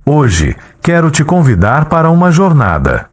Hoje, quero te convidar para uma jornada.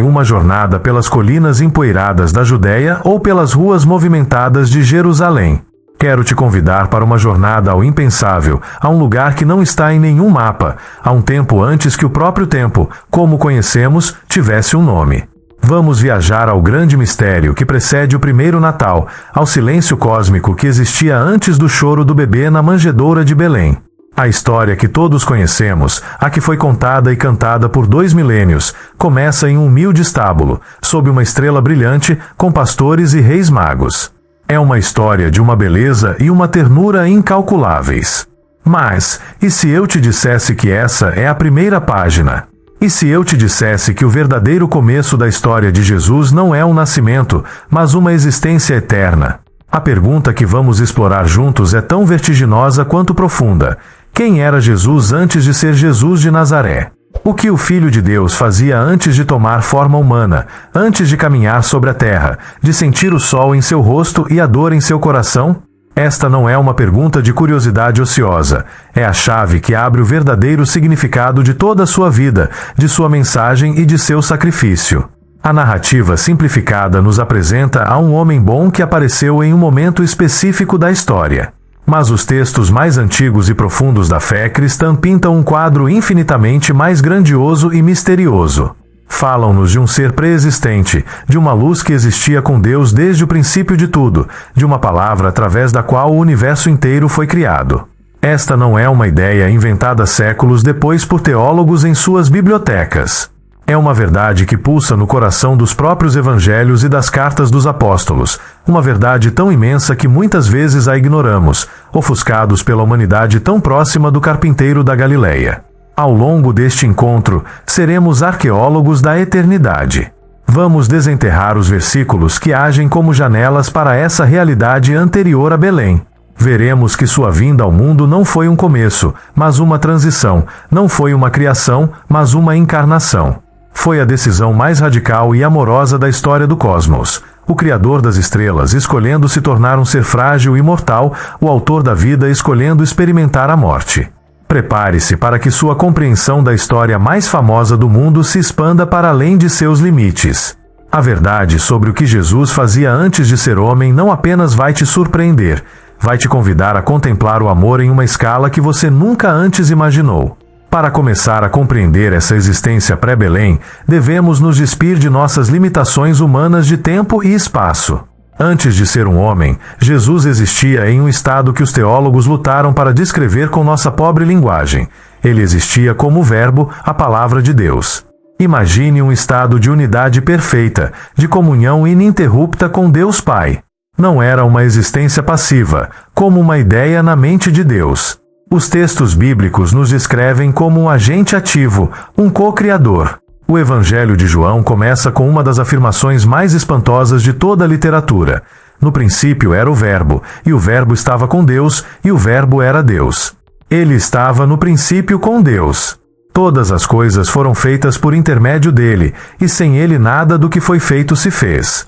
Uma jornada pelas colinas empoeiradas da Judéia ou pelas ruas movimentadas de Jerusalém. Quero te convidar para uma jornada ao impensável, a um lugar que não está em nenhum mapa, a um tempo antes que o próprio tempo, como o conhecemos, tivesse um nome. Vamos viajar ao grande mistério que precede o primeiro Natal, ao silêncio cósmico que existia antes do choro do bebê na manjedoura de Belém. A história que todos conhecemos, a que foi contada e cantada por 2 milênios, começa em um humilde estábulo, sob uma estrela brilhante, com pastores e reis magos. É uma história de uma beleza e uma ternura incalculáveis. Mas, e se eu te dissesse que essa é a primeira página? E se eu te dissesse que o verdadeiro começo da história de Jesus não é um nascimento, mas uma existência eterna? A pergunta que vamos explorar juntos é tão vertiginosa quanto profunda. Quem era Jesus antes de ser Jesus de Nazaré? O que o Filho de Deus fazia antes de tomar forma humana, antes de caminhar sobre a terra, de sentir o sol em seu rosto e a dor em seu coração? Esta não é uma pergunta de curiosidade ociosa. É a chave que abre o verdadeiro significado de toda a sua vida, de sua mensagem e de seu sacrifício. A narrativa simplificada nos apresenta a um homem bom que apareceu em um momento específico da história. Mas os textos mais antigos e profundos da fé cristã pintam um quadro infinitamente mais grandioso e misterioso. Falam-nos de um ser pré-existente, de uma luz que existia com Deus desde o princípio de tudo, de uma palavra através da qual o universo inteiro foi criado. Esta não é uma ideia inventada séculos depois por teólogos em suas bibliotecas. É uma verdade que pulsa no coração dos próprios evangelhos e das cartas dos apóstolos, uma verdade tão imensa que muitas vezes a ignoramos, ofuscados pela humanidade tão próxima do carpinteiro da Galileia. Ao longo deste encontro, seremos arqueólogos da eternidade. Vamos desenterrar os versículos que agem como janelas para essa realidade anterior a Belém. Veremos que sua vinda ao mundo não foi um começo, mas uma transição, não foi uma criação, mas uma encarnação. Foi a decisão mais radical e amorosa da história do cosmos. O Criador das estrelas escolhendo se tornar um ser frágil e mortal, o Autor da vida escolhendo experimentar a morte. Prepare-se para que sua compreensão da história mais famosa do mundo se expanda para além de seus limites. A verdade sobre o que Jesus fazia antes de ser homem não apenas vai te surpreender, vai te convidar a contemplar o amor em uma escala que você nunca antes imaginou. Para começar a compreender essa existência pré-Belém, devemos nos despir de nossas limitações humanas de tempo e espaço. Antes de ser um homem, Jesus existia em um estado que os teólogos lutaram para descrever com nossa pobre linguagem. Ele existia como o Verbo, a Palavra de Deus. Imagine um estado de unidade perfeita, de comunhão ininterrupta com Deus Pai. Não era uma existência passiva, como uma ideia na mente de Deus. Os textos bíblicos nos descrevem como um agente ativo, um co-criador. O Evangelho de João começa com uma das afirmações mais espantosas de toda a literatura. No princípio era o Verbo, e o Verbo estava com Deus, e o Verbo era Deus. Ele estava no princípio com Deus. Todas as coisas foram feitas por intermédio dele, e sem ele nada do que foi feito se fez.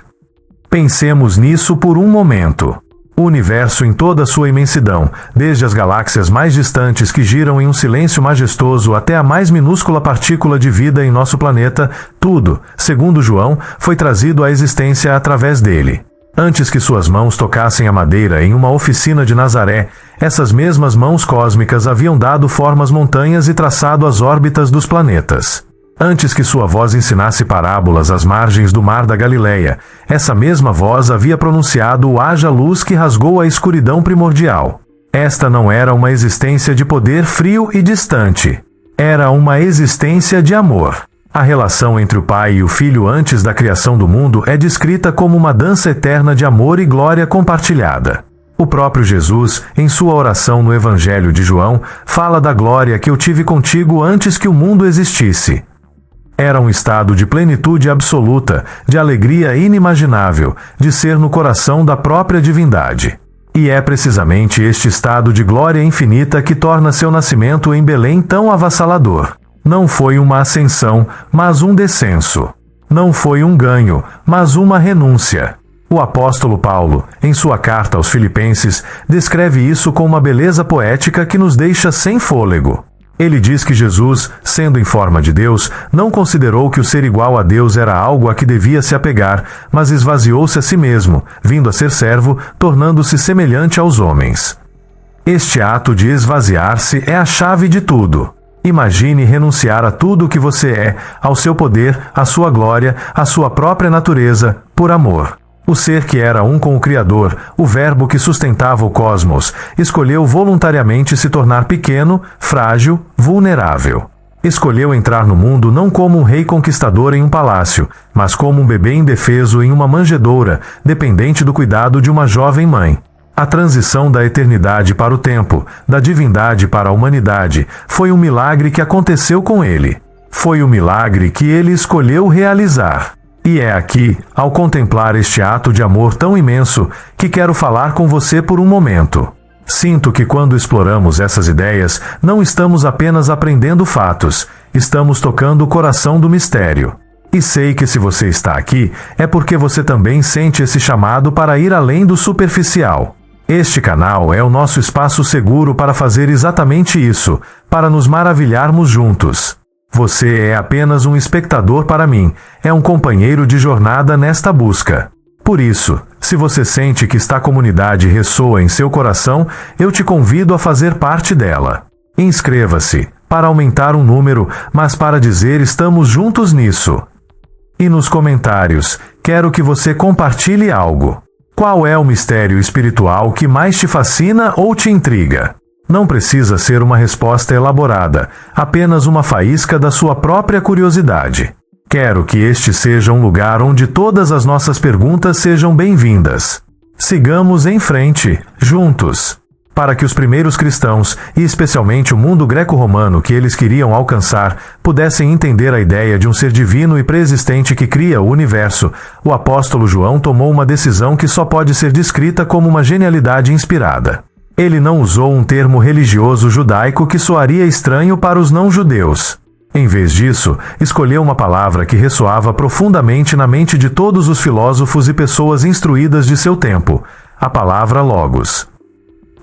Pensemos nisso por um momento. O universo em toda a sua imensidão, desde as galáxias mais distantes que giram em um silêncio majestoso até a mais minúscula partícula de vida em nosso planeta, tudo, segundo João, foi trazido à existência através dele. Antes que suas mãos tocassem a madeira em uma oficina de Nazaré, essas mesmas mãos cósmicas haviam dado forma às montanhas e traçado as órbitas dos planetas. Antes que sua voz ensinasse parábolas às margens do mar da Galileia, essa mesma voz havia pronunciado o haja luz que rasgou a escuridão primordial. Esta não era uma existência de poder frio e distante. Era uma existência de amor. A relação entre o Pai e o Filho antes da criação do mundo é descrita como uma dança eterna de amor e glória compartilhada. O próprio Jesus, em sua oração no Evangelho de João, fala da glória que eu tive contigo antes que o mundo existisse. Era um estado de plenitude absoluta, de alegria inimaginável, de ser no coração da própria divindade. E é precisamente este estado de glória infinita que torna seu nascimento em Belém tão avassalador. Não foi uma ascensão, mas um descenso. Não foi um ganho, mas uma renúncia. O apóstolo Paulo, em sua carta aos Filipenses, descreve isso com uma beleza poética que nos deixa sem fôlego. Ele diz que Jesus, sendo em forma de Deus, não considerou que o ser igual a Deus era algo a que devia se apegar, mas esvaziou-se a si mesmo, vindo a ser servo, tornando-se semelhante aos homens. Este ato de esvaziar-se é a chave de tudo. Imagine renunciar a tudo o que você é, ao seu poder, à sua glória, à sua própria natureza, por amor. O ser que era um com o Criador, o Verbo que sustentava o cosmos, escolheu voluntariamente se tornar pequeno, frágil, vulnerável. Escolheu entrar no mundo não como um rei conquistador em um palácio, mas como um bebê indefeso em uma manjedoura, dependente do cuidado de uma jovem mãe. A transição da eternidade para o tempo, da divindade para a humanidade, foi um milagre que aconteceu com ele. Foi o milagre que ele escolheu realizar. E é aqui, ao contemplar este ato de amor tão imenso, que quero falar com você por um momento. Sinto que quando exploramos essas ideias, não estamos apenas aprendendo fatos, estamos tocando o coração do mistério. E sei que se você está aqui, é porque você também sente esse chamado para ir além do superficial. Este canal é o nosso espaço seguro para fazer exatamente isso, para nos maravilharmos juntos. Você é apenas um espectador para mim, é um companheiro de jornada nesta busca. Por isso, se você sente que esta comunidade ressoa em seu coração, eu te convido a fazer parte dela. Inscreva-se, para aumentar um número, mas para dizer estamos juntos nisso. E nos comentários, quero que você compartilhe algo. Qual é o mistério espiritual que mais te fascina ou te intriga? Não precisa ser uma resposta elaborada, apenas uma faísca da sua própria curiosidade. Quero que este seja um lugar onde todas as nossas perguntas sejam bem-vindas. Sigamos em frente, juntos. Para que os primeiros cristãos, e especialmente o mundo greco-romano que eles queriam alcançar, pudessem entender a ideia de um ser divino e preexistente que cria o universo, o apóstolo João tomou uma decisão que só pode ser descrita como uma genialidade inspirada. Ele não usou um termo religioso judaico que soaria estranho para os não-judeus. Em vez disso, escolheu uma palavra que ressoava profundamente na mente de todos os filósofos e pessoas instruídas de seu tempo: a palavra logos.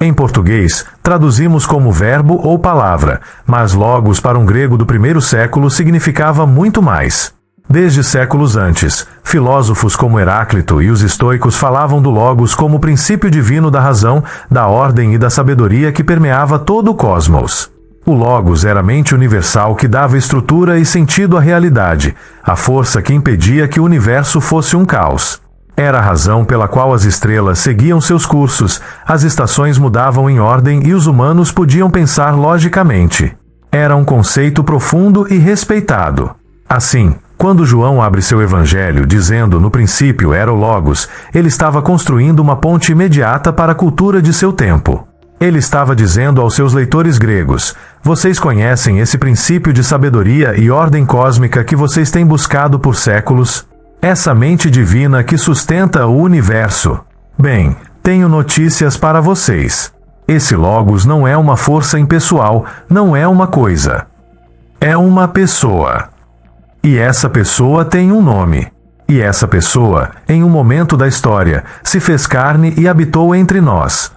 Em português, traduzimos como verbo ou palavra, mas logos para um grego do primeiro século significava muito mais. Desde séculos antes, filósofos como Heráclito e os estoicos falavam do logos como o princípio divino da razão, da ordem e da sabedoria que permeava todo o cosmos. O logos era a mente universal que dava estrutura e sentido à realidade, a força que impedia que o universo fosse um caos. Era a razão pela qual as estrelas seguiam seus cursos, as estações mudavam em ordem e os humanos podiam pensar logicamente. Era um conceito profundo e respeitado. Assim, quando João abre seu evangelho dizendo no princípio era o Logos, ele estava construindo uma ponte imediata para a cultura de seu tempo. Ele estava dizendo aos seus leitores gregos: vocês conhecem esse princípio de sabedoria e ordem cósmica que vocês têm buscado por séculos? Essa mente divina que sustenta o universo. Bem, tenho notícias para vocês. Esse Logos não é uma força impessoal, não é uma coisa. É uma pessoa. E essa pessoa tem um nome. E essa pessoa, em um momento da história, se fez carne e habitou entre nós.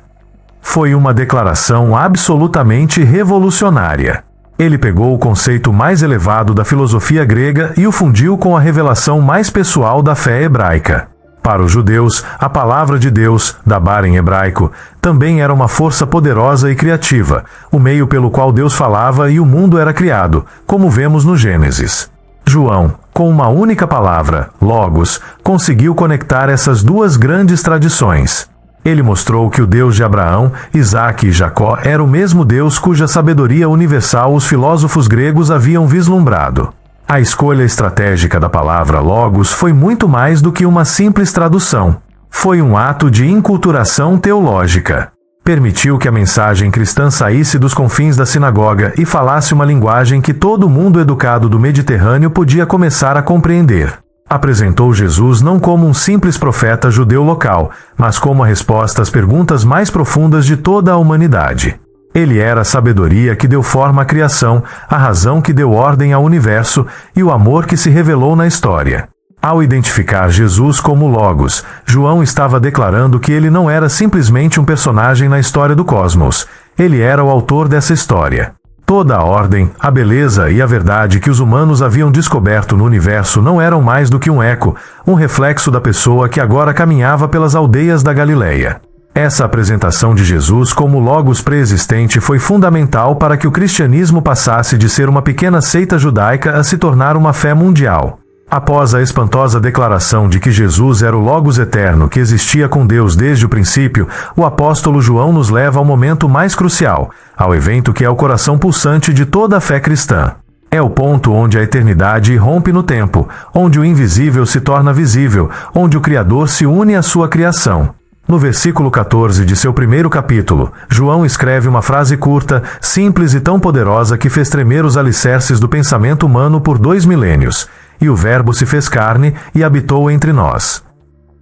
Foi uma declaração absolutamente revolucionária. Ele pegou o conceito mais elevado da filosofia grega e o fundiu com a revelação mais pessoal da fé hebraica. Para os judeus, a palavra de Deus, Dabar em hebraico, também era uma força poderosa e criativa, o meio pelo qual Deus falava e o mundo era criado, como vemos no Gênesis. João, com uma única palavra, Logos, conseguiu conectar essas duas grandes tradições. Ele mostrou que o Deus de Abraão, Isaque e Jacó era o mesmo Deus cuja sabedoria universal os filósofos gregos haviam vislumbrado. A escolha estratégica da palavra Logos foi muito mais do que uma simples tradução. Foi um ato de inculturação teológica. Permitiu que a mensagem cristã saísse dos confins da sinagoga e falasse uma linguagem que todo mundo educado do Mediterrâneo podia começar a compreender. Apresentou Jesus não como um simples profeta judeu local, mas como a resposta às perguntas mais profundas de toda a humanidade. Ele era a sabedoria que deu forma à criação, a razão que deu ordem ao universo e o amor que se revelou na história. Ao identificar Jesus como Logos, João estava declarando que ele não era simplesmente um personagem na história do cosmos. Ele era o autor dessa história. Toda a ordem, a beleza e a verdade que os humanos haviam descoberto no universo não eram mais do que um eco, um reflexo da pessoa que agora caminhava pelas aldeias da Galileia. Essa apresentação de Jesus como Logos pré-existente foi fundamental para que o cristianismo passasse de ser uma pequena seita judaica a se tornar uma fé mundial. Após a espantosa declaração de que Jesus era o Logos eterno que existia com Deus desde o princípio, o apóstolo João nos leva ao momento mais crucial, ao evento que é o coração pulsante de toda a fé cristã. É o ponto onde a eternidade irrompe no tempo, onde o invisível se torna visível, onde o Criador se une à sua criação. No versículo 14 de seu primeiro capítulo, João escreve uma frase curta, simples e tão poderosa que fez tremer os alicerces do pensamento humano por 2 milênios. E o Verbo se fez carne e habitou entre nós.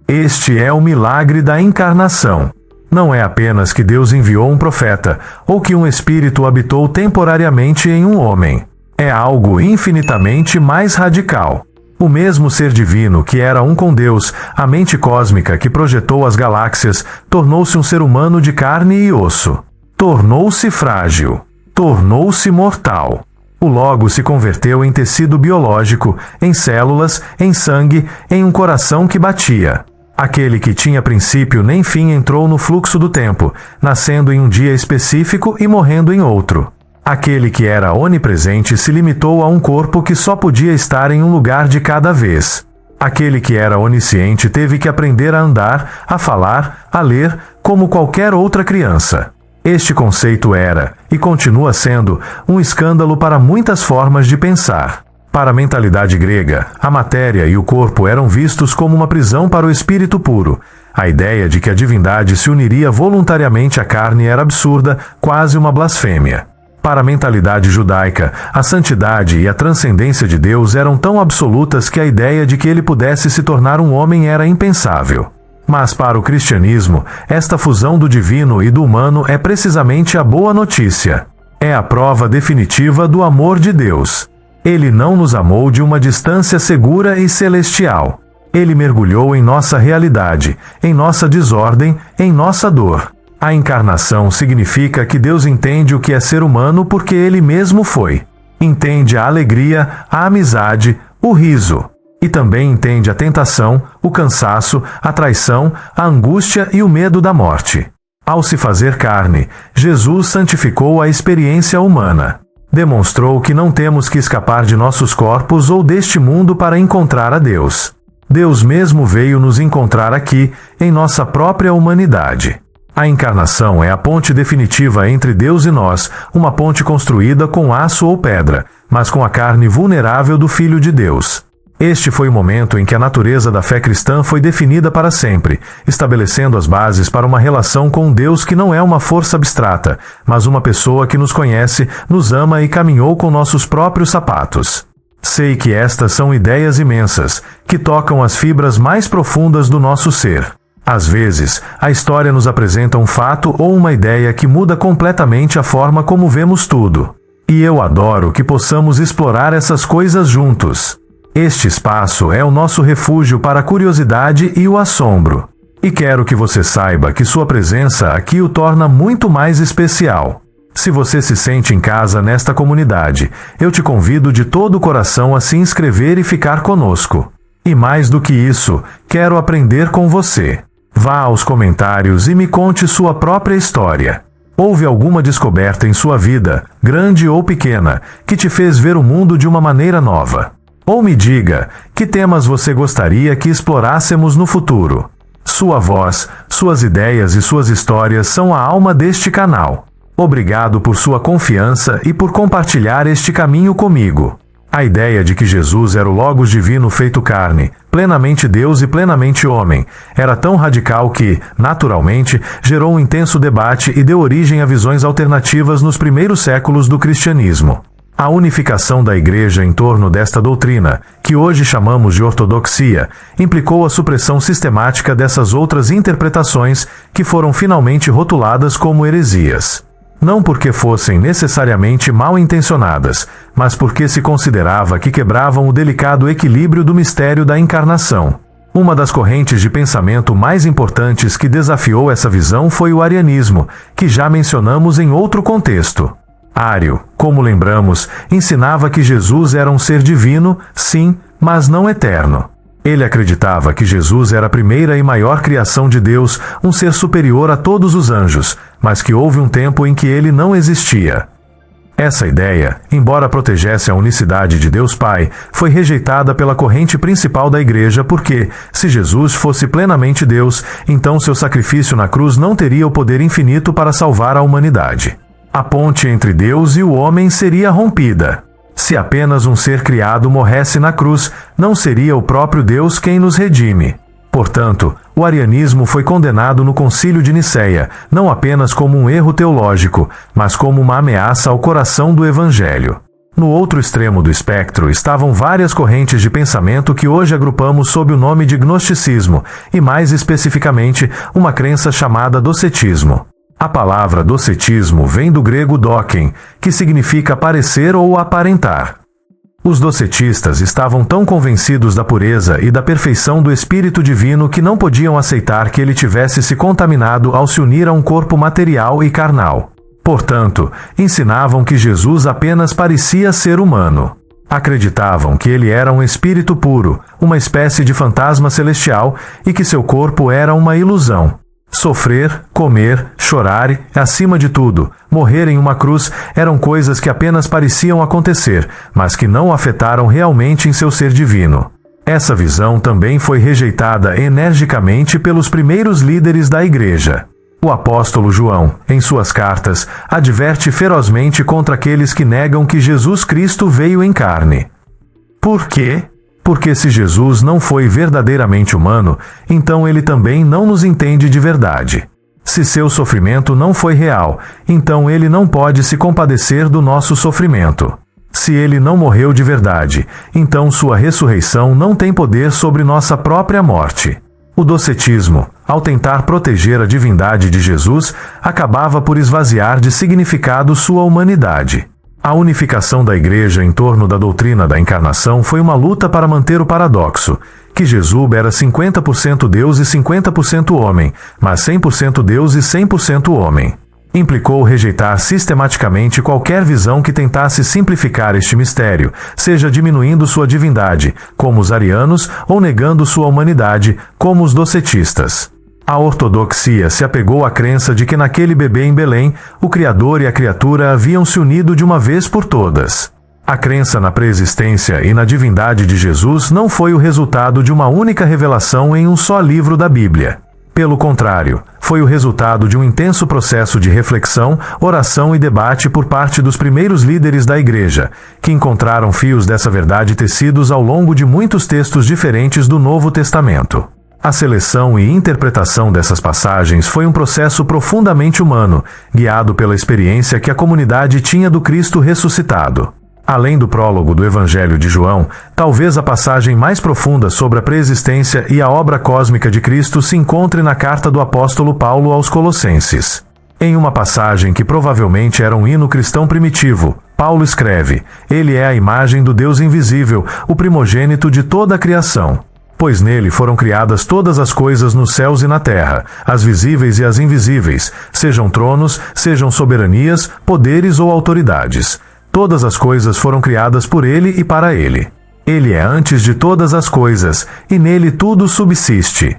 Este é o milagre da encarnação. Não é apenas que Deus enviou um profeta, ou que um espírito habitou temporariamente em um homem. É algo infinitamente mais radical. O mesmo ser divino que era um com Deus, a mente cósmica que projetou as galáxias, tornou-se um ser humano de carne e osso. Tornou-se frágil. Tornou-se mortal. O Logos se converteu em tecido biológico, em células, em sangue, em um coração que batia. Aquele que tinha princípio nem fim entrou no fluxo do tempo, nascendo em um dia específico e morrendo em outro. Aquele que era onipresente se limitou a um corpo que só podia estar em um lugar de cada vez. Aquele que era onisciente teve que aprender a andar, a falar, a ler, como qualquer outra criança. Este conceito era, e continua sendo, um escândalo para muitas formas de pensar. Para a mentalidade grega, a matéria e o corpo eram vistos como uma prisão para o espírito puro. A ideia de que a divindade se uniria voluntariamente à carne era absurda, quase uma blasfêmia. Para a mentalidade judaica, a santidade e a transcendência de Deus eram tão absolutas que a ideia de que ele pudesse se tornar um homem era impensável. Mas para o cristianismo, esta fusão do divino e do humano é precisamente a boa notícia. É a prova definitiva do amor de Deus. Ele não nos amou de uma distância segura e celestial. Ele mergulhou em nossa realidade, em nossa desordem, em nossa dor. A encarnação significa que Deus entende o que é ser humano porque ele mesmo foi. Entende a alegria, a amizade, o riso. E também entende a tentação, o cansaço, a traição, a angústia e o medo da morte. Ao se fazer carne, Jesus santificou a experiência humana. Demonstrou que não temos que escapar de nossos corpos ou deste mundo para encontrar a Deus. Deus mesmo veio nos encontrar aqui, em nossa própria humanidade. A encarnação é a ponte definitiva entre Deus e nós, uma ponte construída com aço ou pedra, mas com a carne vulnerável do Filho de Deus. Este foi o momento em que a natureza da fé cristã foi definida para sempre, estabelecendo as bases para uma relação com um Deus que não é uma força abstrata, mas uma pessoa que nos conhece, nos ama e caminhou com nossos próprios sapatos. Sei que estas são ideias imensas, que tocam as fibras mais profundas do nosso ser. Às vezes, a história nos apresenta um fato ou uma ideia que muda completamente a forma como vemos tudo. E eu adoro que possamos explorar essas coisas juntos. Este espaço é o nosso refúgio para a curiosidade e o assombro. E quero que você saiba que sua presença aqui o torna muito mais especial. Se você se sente em casa nesta comunidade, eu te convido de todo o coração a se inscrever e ficar conosco. E mais do que isso, quero aprender com você. Vá aos comentários e me conte sua própria história. Houve alguma descoberta em sua vida, grande ou pequena, que te fez ver o mundo de uma maneira nova? Ou me diga, que temas você gostaria que explorássemos no futuro? Sua voz, suas ideias e suas histórias são a alma deste canal. Obrigado por sua confiança e por compartilhar este caminho comigo. A ideia de que Jesus era o Logos divino feito carne, plenamente Deus e plenamente homem, era tão radical que, naturalmente, gerou um intenso debate e deu origem a visões alternativas nos primeiros séculos do cristianismo. A unificação da Igreja em torno desta doutrina, que hoje chamamos de ortodoxia, implicou a supressão sistemática dessas outras interpretações que foram finalmente rotuladas como heresias. Não porque fossem necessariamente mal intencionadas, mas porque se considerava que quebravam o delicado equilíbrio do mistério da encarnação. Uma das correntes de pensamento mais importantes que desafiou essa visão foi o arianismo, que já mencionamos em outro contexto. Ário, como lembramos, ensinava que Jesus era um ser divino, sim, mas não eterno. Ele acreditava que Jesus era a primeira e maior criação de Deus, um ser superior a todos os anjos, mas que houve um tempo em que ele não existia. Essa ideia, embora protegesse a unicidade de Deus Pai, foi rejeitada pela corrente principal da Igreja porque, se Jesus fosse plenamente Deus, então seu sacrifício na cruz não teria o poder infinito para salvar a humanidade. A ponte entre Deus e o homem seria rompida. Se apenas um ser criado morresse na cruz, não seria o próprio Deus quem nos redime. Portanto, o arianismo foi condenado no Concílio de Nicéia, não apenas como um erro teológico, mas como uma ameaça ao coração do Evangelho. No outro extremo do espectro estavam várias correntes de pensamento que hoje agrupamos sob o nome de gnosticismo, e mais especificamente, uma crença chamada docetismo. A palavra docetismo vem do grego doken, que significa parecer ou aparentar. Os docetistas estavam tão convencidos da pureza e da perfeição do Espírito Divino que não podiam aceitar que ele tivesse se contaminado ao se unir a um corpo material e carnal. Portanto, ensinavam que Jesus apenas parecia ser humano. Acreditavam que ele era um espírito puro, uma espécie de fantasma celestial, e que seu corpo era uma ilusão. Sofrer, comer, chorar e, acima de tudo, morrer em uma cruz eram coisas que apenas pareciam acontecer, mas que não o afetaram realmente em seu ser divino. Essa visão também foi rejeitada energicamente pelos primeiros líderes da Igreja. O apóstolo João, em suas cartas, adverte ferozmente contra aqueles que negam que Jesus Cristo veio em carne. Por quê? Porque se Jesus não foi verdadeiramente humano, então ele também não nos entende de verdade. Se seu sofrimento não foi real, então ele não pode se compadecer do nosso sofrimento. Se ele não morreu de verdade, então sua ressurreição não tem poder sobre nossa própria morte. O docetismo, ao tentar proteger a divindade de Jesus, acabava por esvaziar de significado sua humanidade. A unificação da Igreja em torno da doutrina da encarnação foi uma luta para manter o paradoxo, que Jesus era 50% Deus e 50% homem, mas 100% Deus e 100% homem. Implicou rejeitar sistematicamente qualquer visão que tentasse simplificar este mistério, seja diminuindo sua divindade, como os arianos, ou negando sua humanidade, como os docetistas. A ortodoxia se apegou à crença de que naquele bebê em Belém, o Criador e a criatura haviam se unido de uma vez por todas. A crença na preexistência e na divindade de Jesus não foi o resultado de uma única revelação em um só livro da Bíblia. Pelo contrário, foi o resultado de um intenso processo de reflexão, oração e debate por parte dos primeiros líderes da Igreja, que encontraram fios dessa verdade tecidos ao longo de muitos textos diferentes do Novo Testamento. A seleção e interpretação dessas passagens foi um processo profundamente humano, guiado pela experiência que a comunidade tinha do Cristo ressuscitado. Além do prólogo do Evangelho de João, talvez a passagem mais profunda sobre a preexistência e a obra cósmica de Cristo se encontre na carta do apóstolo Paulo aos Colossenses. Em uma passagem que provavelmente era um hino cristão primitivo, Paulo escreve: "Ele é a imagem do Deus invisível, o primogênito de toda a criação. Pois nele foram criadas todas as coisas nos céus e na terra, as visíveis e as invisíveis, sejam tronos, sejam soberanias, poderes ou autoridades. Todas as coisas foram criadas por ele e para ele. Ele é antes de todas as coisas, e nele tudo subsiste."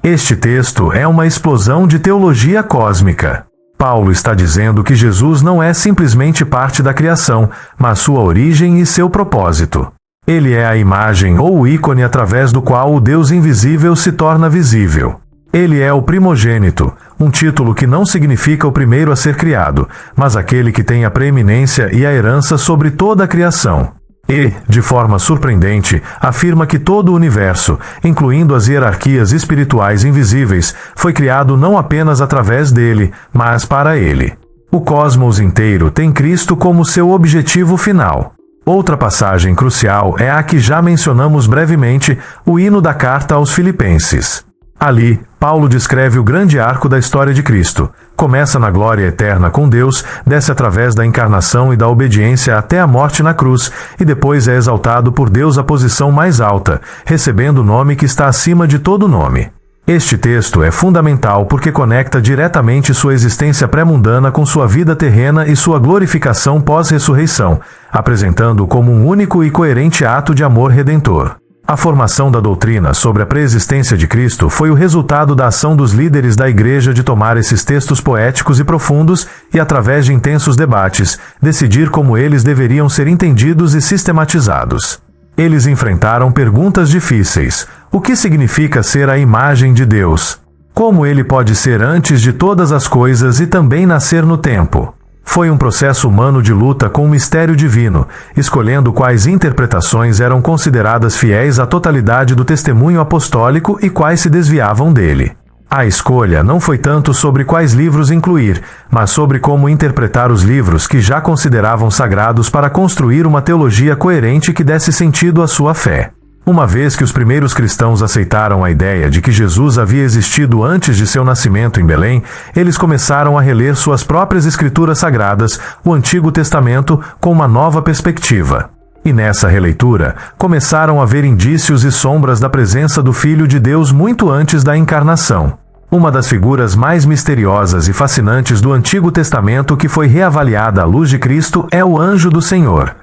Este texto é uma explosão de teologia cósmica. Paulo está dizendo que Jesus não é simplesmente parte da criação, mas sua origem e seu propósito. Ele é a imagem ou o ícone através do qual o Deus invisível se torna visível. Ele é o primogênito, um título que não significa o primeiro a ser criado, mas aquele que tem a preeminência e a herança sobre toda a criação. E, de forma surpreendente, afirma que todo o universo, incluindo as hierarquias espirituais invisíveis, foi criado não apenas através dele, mas para ele. O cosmos inteiro tem Cristo como seu objetivo final. Outra passagem crucial é a que já mencionamos brevemente, o hino da carta aos Filipenses. Ali, Paulo descreve o grande arco da história de Cristo. Começa na glória eterna com Deus, desce através da encarnação e da obediência até a morte na cruz, e depois é exaltado por Deus à posição mais alta, recebendo o nome que está acima de todo nome. Este texto é fundamental porque conecta diretamente sua existência pré-mundana com sua vida terrena e sua glorificação pós-ressurreição, apresentando-o como um único e coerente ato de amor redentor. A formação da doutrina sobre a preexistência de Cristo foi o resultado da ação dos líderes da Igreja de tomar esses textos poéticos e profundos e, através de intensos debates, decidir como eles deveriam ser entendidos e sistematizados. Eles enfrentaram perguntas difíceis. O que significa ser a imagem de Deus? Como ele pode ser antes de todas as coisas e também nascer no tempo? Foi um processo humano de luta com o mistério divino, escolhendo quais interpretações eram consideradas fiéis à totalidade do testemunho apostólico e quais se desviavam dele. A escolha não foi tanto sobre quais livros incluir, mas sobre como interpretar os livros que já consideravam sagrados para construir uma teologia coerente que desse sentido à sua fé. Uma vez que os primeiros cristãos aceitaram a ideia de que Jesus havia existido antes de seu nascimento em Belém, eles começaram a reler suas próprias escrituras sagradas, o Antigo Testamento, com uma nova perspectiva. E nessa releitura, começaram a ver indícios e sombras da presença do Filho de Deus muito antes da encarnação. Uma das figuras mais misteriosas e fascinantes do Antigo Testamento que foi reavaliada à luz de Cristo é o Anjo do Senhor.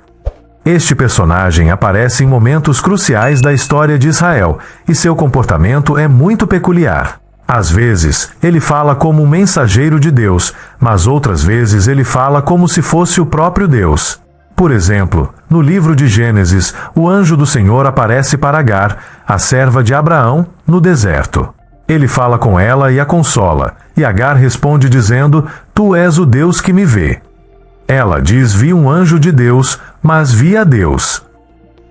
Este personagem aparece em momentos cruciais da história de Israel, e seu comportamento é muito peculiar. Às vezes, ele fala como um mensageiro de Deus, mas outras vezes ele fala como se fosse o próprio Deus. Por exemplo, no livro de Gênesis, o anjo do Senhor aparece para Agar, a serva de Abraão, no deserto. Ele fala com ela e a consola, e Agar responde dizendo: "Tu és o Deus que me vê." Ela diz: "Vi um anjo de Deus, mas vi a Deus."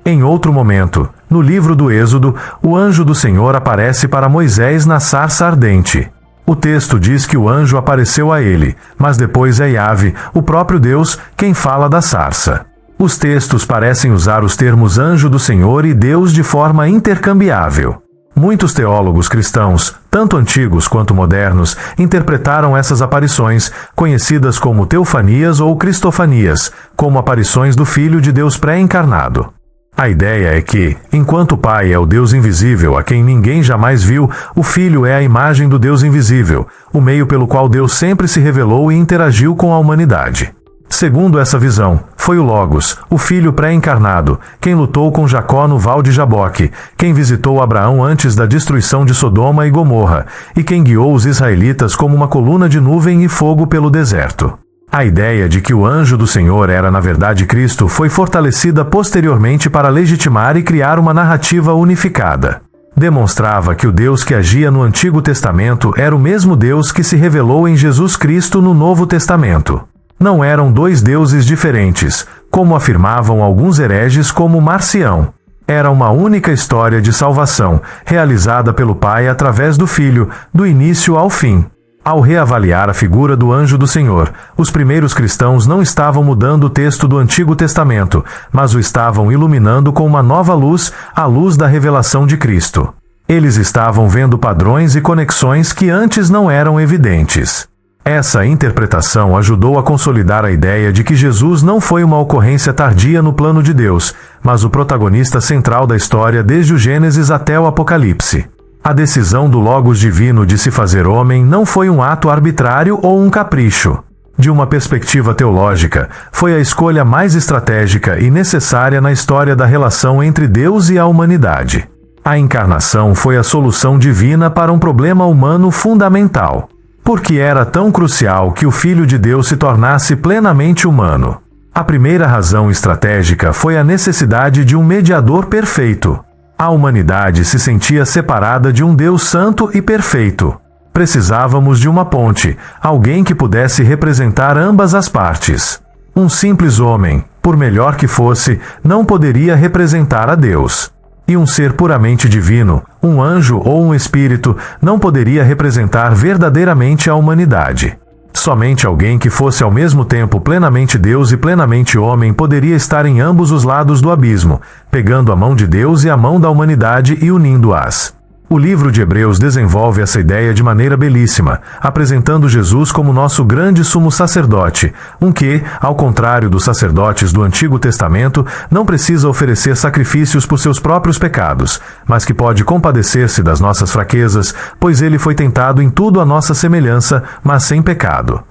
Em outro momento, no livro do Êxodo, o anjo do Senhor aparece para Moisés na sarça ardente. O texto diz que o anjo apareceu a ele, mas depois é Yahvé, o próprio Deus, quem fala da sarça. Os textos parecem usar os termos anjo do Senhor e Deus de forma intercambiável. Muitos teólogos cristãos, tanto antigos quanto modernos, interpretaram essas aparições, conhecidas como teofanias ou cristofanias, como aparições do Filho de Deus pré-encarnado. A ideia é que, enquanto o Pai é o Deus invisível a quem ninguém jamais viu, o Filho é a imagem do Deus invisível, o meio pelo qual Deus sempre se revelou e interagiu com a humanidade. Segundo essa visão, foi o Logos, o Filho pré-encarnado, quem lutou com Jacó no Val de Jaboque, quem visitou Abraão antes da destruição de Sodoma e Gomorra, e quem guiou os israelitas como uma coluna de nuvem e fogo pelo deserto. A ideia de que o anjo do Senhor era na verdade Cristo foi fortalecida posteriormente para legitimar e criar uma narrativa unificada. Demonstrava que o Deus que agia no Antigo Testamento era o mesmo Deus que se revelou em Jesus Cristo no Novo Testamento. Não eram dois deuses diferentes, como afirmavam alguns hereges como Marcião. Era uma única história de salvação, realizada pelo Pai através do Filho, do início ao fim. Ao reavaliar a figura do anjo do Senhor, os primeiros cristãos não estavam mudando o texto do Antigo Testamento, mas o estavam iluminando com uma nova luz, a luz da revelação de Cristo. Eles estavam vendo padrões e conexões que antes não eram evidentes. Essa interpretação ajudou a consolidar a ideia de que Jesus não foi uma ocorrência tardia no plano de Deus, mas o protagonista central da história desde o Gênesis até o Apocalipse. A decisão do Logos divino de se fazer homem não foi um ato arbitrário ou um capricho. De uma perspectiva teológica, foi a escolha mais estratégica e necessária na história da relação entre Deus e a humanidade. A encarnação foi a solução divina para um problema humano fundamental. Porque era tão crucial que o Filho de Deus se tornasse plenamente humano. A primeira razão estratégica foi a necessidade de um mediador perfeito. A humanidade se sentia separada de um Deus santo e perfeito. Precisávamos de uma ponte, alguém que pudesse representar ambas as partes. Um simples homem, por melhor que fosse, não poderia representar a Deus. E um ser puramente divino, um anjo ou um espírito, não poderia representar verdadeiramente a humanidade. Somente alguém que fosse ao mesmo tempo plenamente Deus e plenamente homem poderia estar em ambos os lados do abismo, pegando a mão de Deus e a mão da humanidade e unindo-as. O livro de Hebreus desenvolve essa ideia de maneira belíssima, apresentando Jesus como nosso grande sumo sacerdote, que, ao contrário dos sacerdotes do Antigo Testamento, não precisa oferecer sacrifícios por seus próprios pecados, mas que pode compadecer-se das nossas fraquezas, pois ele foi tentado em tudo à nossa semelhança, mas sem pecado.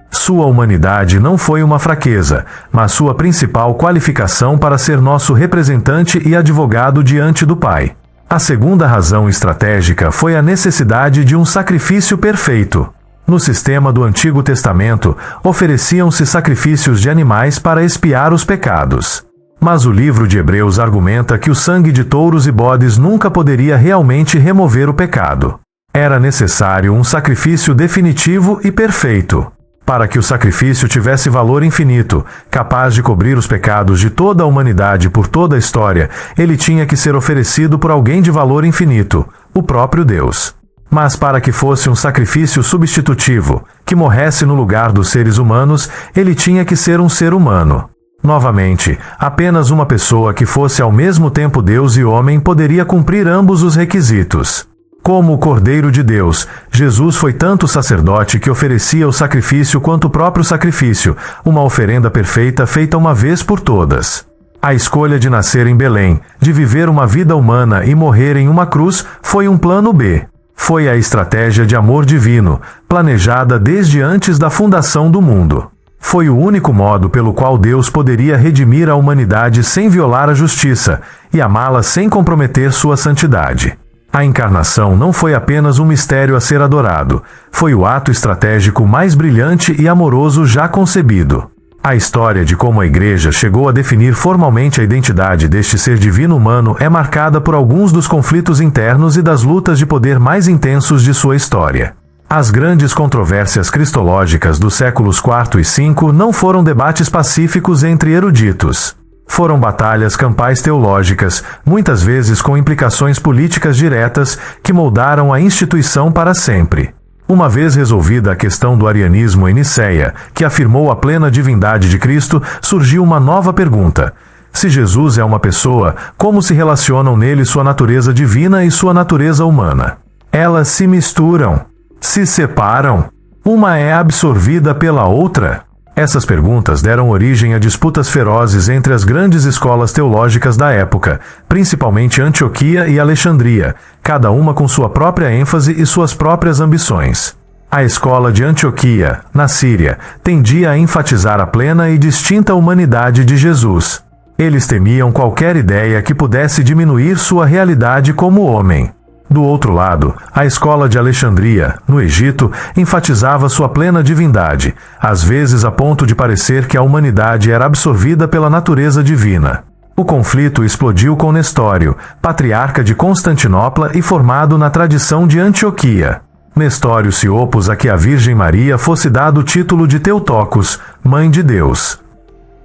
Sua humanidade não foi uma fraqueza, mas sua principal qualificação para ser nosso representante e advogado diante do Pai. A segunda razão estratégica foi a necessidade de um sacrifício perfeito. No sistema do Antigo Testamento, ofereciam-se sacrifícios de animais para expiar os pecados. Mas o livro de Hebreus argumenta que o sangue de touros e bodes nunca poderia realmente remover o pecado. Era necessário um sacrifício definitivo e perfeito. Para que o sacrifício tivesse valor infinito, capaz de cobrir os pecados de toda a humanidade por toda a história, ele tinha que ser oferecido por alguém de valor infinito, o próprio Deus. Mas para que fosse um sacrifício substitutivo, que morresse no lugar dos seres humanos, ele tinha que ser um ser humano. Novamente, apenas uma pessoa que fosse ao mesmo tempo Deus e homem poderia cumprir ambos os requisitos. Como o Cordeiro de Deus, Jesus foi tanto sacerdote que oferecia o sacrifício quanto o próprio sacrifício, uma oferenda perfeita feita uma vez por todas. A escolha de nascer em Belém, de viver uma vida humana e morrer em uma cruz, foi um plano B. Foi a estratégia de amor divino, planejada desde antes da fundação do mundo. Foi o único modo pelo qual Deus poderia redimir a humanidade sem violar a justiça e amá-la sem comprometer sua santidade. A encarnação não foi apenas um mistério a ser adorado, foi o ato estratégico mais brilhante e amoroso já concebido. A história de como a Igreja chegou a definir formalmente a identidade deste ser divino humano é marcada por alguns dos conflitos internos e das lutas de poder mais intensos de sua história. As grandes controvérsias cristológicas dos séculos IV e V não foram debates pacíficos entre eruditos. Foram batalhas campais teológicas, muitas vezes com implicações políticas diretas, que moldaram a instituição para sempre. Uma vez resolvida a questão do arianismo em Nicéia, que afirmou a plena divindade de Cristo, surgiu uma nova pergunta. Se Jesus é uma pessoa, como se relacionam nele sua natureza divina e sua natureza humana? Elas se misturam, se separam. Uma é absorvida pela outra? Essas perguntas deram origem a disputas ferozes entre as grandes escolas teológicas da época, principalmente Antioquia e Alexandria, cada uma com sua própria ênfase e suas próprias ambições. A escola de Antioquia, na Síria, tendia a enfatizar a plena e distinta humanidade de Jesus. Eles temiam qualquer ideia que pudesse diminuir sua realidade como homem. Do outro lado, a escola de Alexandria, no Egito, enfatizava sua plena divindade, às vezes a ponto de parecer que a humanidade era absorvida pela natureza divina. O conflito explodiu com Nestório, patriarca de Constantinopla e formado na tradição de Antioquia. Nestório se opôs a que a Virgem Maria fosse dado o título de Theotokos, Mãe de Deus.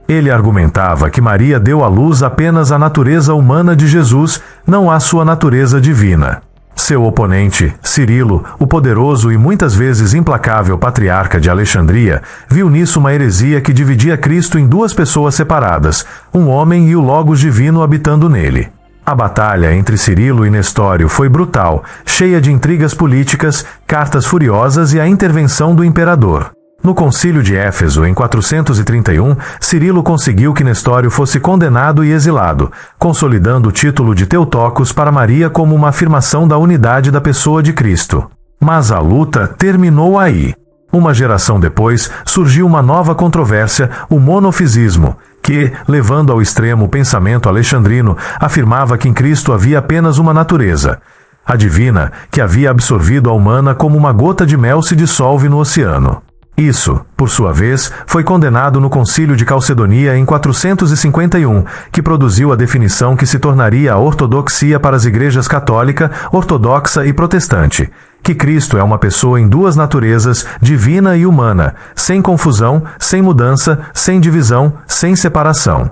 Ele argumentava que Maria deu à luz apenas a natureza humana de Jesus, não a sua natureza divina. Seu oponente, Cirilo, o poderoso e muitas vezes implacável patriarca de Alexandria, viu nisso uma heresia que dividia Cristo em duas pessoas separadas, um homem e o Logos divino habitando nele. A batalha entre Cirilo e Nestório foi brutal, cheia de intrigas políticas, cartas furiosas e a intervenção do imperador. No concílio de Éfeso, em 431, Cirilo conseguiu que Nestório fosse condenado e exilado, consolidando o título de Theotokos para Maria como uma afirmação da unidade da pessoa de Cristo. Mas a luta terminou aí. Uma geração depois, surgiu uma nova controvérsia, o monofisismo, que, levando ao extremo o pensamento alexandrino, afirmava que em Cristo havia apenas uma natureza, a divina, que havia absorvido a humana como uma gota de mel se dissolve no oceano. Isso, por sua vez, foi condenado no Concílio de Calcedonia em 451, que produziu a definição que se tornaria a ortodoxia para as igrejas católica, ortodoxa e protestante, que Cristo é uma pessoa em duas naturezas, divina e humana, sem confusão, sem mudança, sem divisão, sem separação.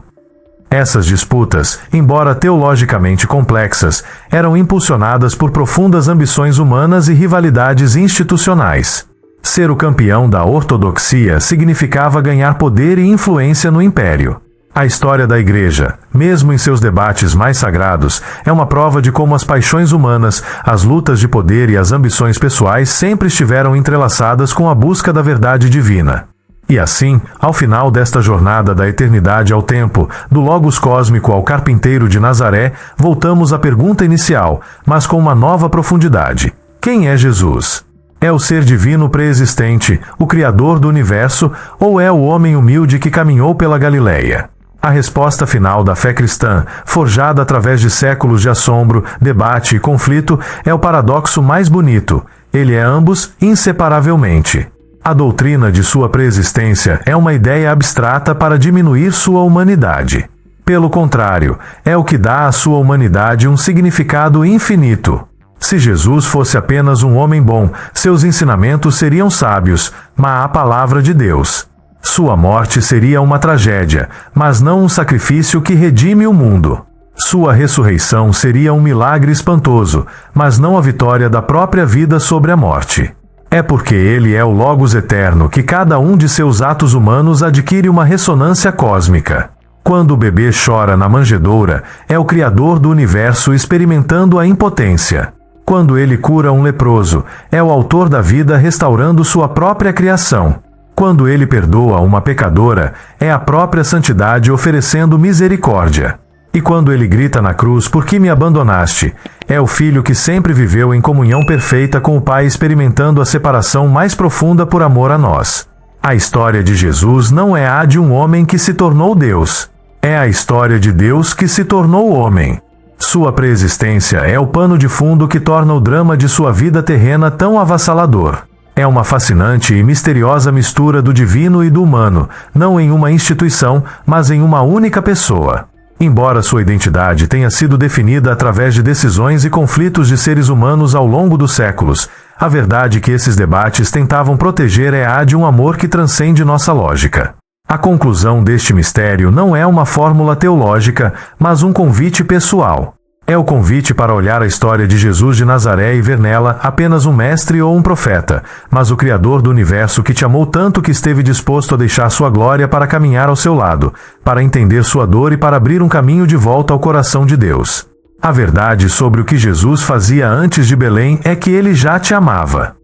Essas disputas, embora teologicamente complexas, eram impulsionadas por profundas ambições humanas e rivalidades institucionais. Ser o campeão da ortodoxia significava ganhar poder e influência no império. A história da Igreja, mesmo em seus debates mais sagrados, é uma prova de como as paixões humanas, as lutas de poder e as ambições pessoais sempre estiveram entrelaçadas com a busca da verdade divina. E assim, ao final desta jornada da eternidade ao tempo, do Logos cósmico ao carpinteiro de Nazaré, voltamos à pergunta inicial, mas com uma nova profundidade. Quem é Jesus? É o ser divino pré-existente, o Criador do universo, ou é o homem humilde que caminhou pela Galileia? A resposta final da fé cristã, forjada através de séculos de assombro, debate e conflito, é o paradoxo mais bonito. Ele é ambos inseparavelmente. A doutrina de sua pré-existência é uma ideia abstrata para diminuir sua humanidade. Pelo contrário, é o que dá à sua humanidade um significado infinito. Se Jesus fosse apenas um homem bom, seus ensinamentos seriam sábios, mas a palavra de Deus. Sua morte seria uma tragédia, mas não um sacrifício que redime o mundo. Sua ressurreição seria um milagre espantoso, mas não a vitória da própria vida sobre a morte. É porque ele é o Logos eterno que cada um de seus atos humanos adquire uma ressonância cósmica. Quando o bebê chora na manjedoura, é o Criador do universo experimentando a impotência. Quando ele cura um leproso, é o autor da vida restaurando sua própria criação. Quando ele perdoa uma pecadora, é a própria santidade oferecendo misericórdia. E quando ele grita na cruz, por que me abandonaste? É o Filho que sempre viveu em comunhão perfeita com o Pai, experimentando a separação mais profunda por amor a nós. A história de Jesus não é a de um homem que se tornou Deus. É a história de Deus que se tornou homem. Sua pré-existência é o pano de fundo que torna o drama de sua vida terrena tão avassalador. É uma fascinante e misteriosa mistura do divino e do humano, não em uma instituição, mas em uma única pessoa. Embora sua identidade tenha sido definida através de decisões e conflitos de seres humanos ao longo dos séculos, a verdade que esses debates tentavam proteger é a de um amor que transcende nossa lógica. A conclusão deste mistério não é uma fórmula teológica, mas um convite pessoal. É o convite para olhar a história de Jesus de Nazaré e ver nela apenas um mestre ou um profeta, mas o Criador do universo que te amou tanto que esteve disposto a deixar sua glória para caminhar ao seu lado, para entender sua dor e para abrir um caminho de volta ao coração de Deus. A verdade sobre o que Jesus fazia antes de Belém é que ele já te amava.